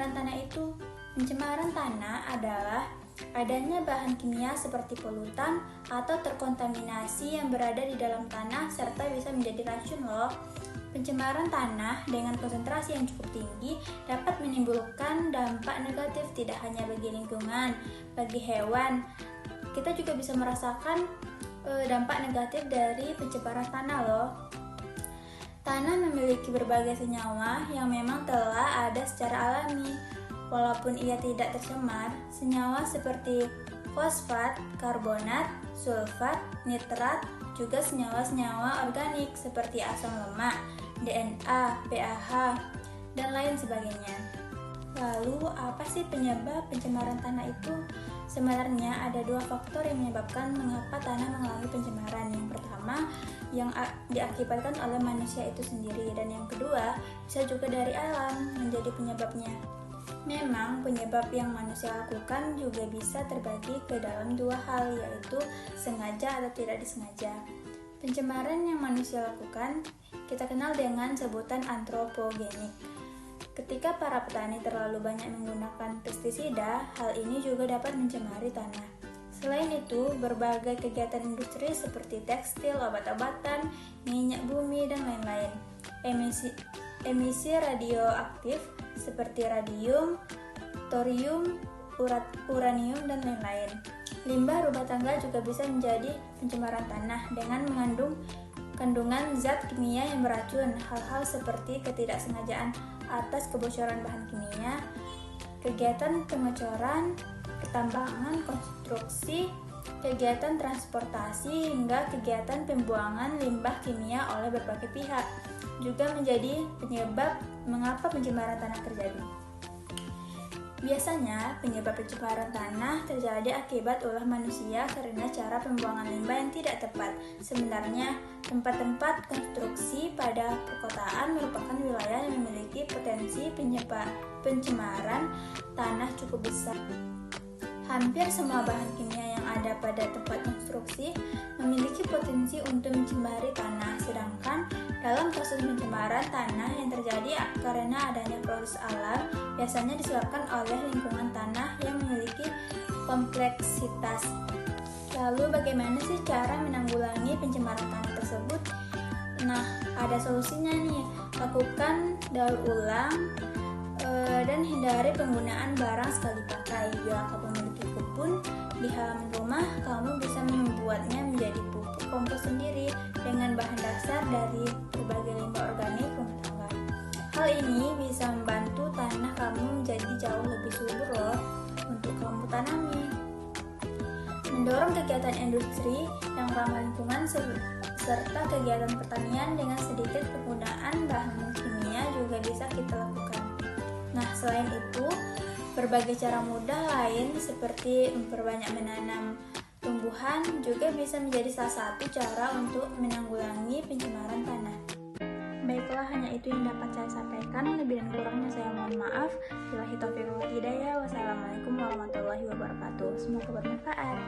pencemaran tanah itu? Pencemaran tanah adalah adanya bahan kimia seperti polutan atau terkontaminasi yang berada di dalam tanah serta bisa menjadi racun loh. Pencemaran tanah dengan konsentrasi yang cukup tinggi dapat menimbulkan dampak negatif tidak hanya bagi lingkungan, bagi hewan. Kita juga bisa merasakan dampak negatif dari pencemaran tanah loh. Tanah memiliki berbagai senyawa yang memang telah ada secara alami. Walaupun ia tidak tercemar, senyawa seperti fosfat, karbonat, sulfat, nitrat, juga senyawa-senyawa organik seperti asam lemak, DNA, PAH, dan lain sebagainya. Lalu, apa sih penyebab pencemaran tanah itu? Sebenarnya ada dua faktor yang menyebabkan mengapa tanah mengalami pencemaran. Yang pertama, yang diakibatkan oleh manusia itu sendiri, dan yang kedua, bisa juga dari alam menjadi penyebabnya. Memang penyebab yang manusia lakukan juga bisa terbagi ke dalam dua hal, yaitu sengaja atau tidak disengaja. Pencemaran yang manusia lakukan kita kenal dengan sebutan antropogenik. Ketika para petani terlalu banyak menggunakan pestisida, hal ini juga dapat mencemari tanah. Selain itu, berbagai kegiatan industri seperti tekstil, obat-obatan, minyak bumi, dan lain-lain. Emisi radioaktif seperti radium, thorium, uranium, dan lain-lain. Limbah rumah tangga juga bisa menjadi pencemaran tanah dengan mengandung kandungan zat kimia yang beracun. Hal-hal seperti ketidaksengajaan atas kebocoran bahan kimia, kegiatan pengecoran, pertambangan, konstruksi, kegiatan transportasi, hingga kegiatan pembuangan limbah kimia oleh berbagai pihak juga menjadi penyebab mengapa pencemaran tanah terjadi. Biasanya, penyebab pencemaran tanah terjadi akibat ulah manusia karena cara pembuangan limbah yang tidak tepat. Sebenarnya, tempat-tempat konstruksi pada perkotaan merupakan wilayah yang memiliki potensi pencemaran tanah cukup besar. Hampir semua bahan kimia yang ada pada tempat konstruksi memiliki potensi untuk mencemari tanah, sedangkan dalam kasus pencemaran tanah yang terjadi karena adanya proses alam, biasanya disebabkan oleh lingkungan tanah yang memiliki kompleksitas. Lalu bagaimana sih cara menanggulangi pencemaran tanah tersebut? Nah, ada solusinya nih. Lakukan daur ulang dan hindari penggunaan barang sekali pakai. Bila kamu memiliki kebun di halaman rumah, kamu bisa membuatnya menjadi pupuk kompos sendiri dengan bahan dasar dari berbagai limbah organik rumah tangga. Hal ini bisa membantu tanah kamu menjadi jauh lebih subur loh untuk kamu tanami. Mendorong kegiatan industri yang ramah lingkungan serta kegiatan pertanian dengan sedikit penggunaan bahan kimia juga bisa kita lakukan. Nah, selain itu, berbagai cara mudah lain seperti memperbanyak menanam tumbuhan juga bisa menjadi salah satu cara untuk menanggulangi pencemaran tanah. Baiklah, hanya itu yang dapat saya sampaikan. Lebih dan kurangnya saya mohon maaf. Billahi taufiq wal hidayah. Wassalamualaikum warahmatullahi wabarakatuh. Semoga bermanfaat.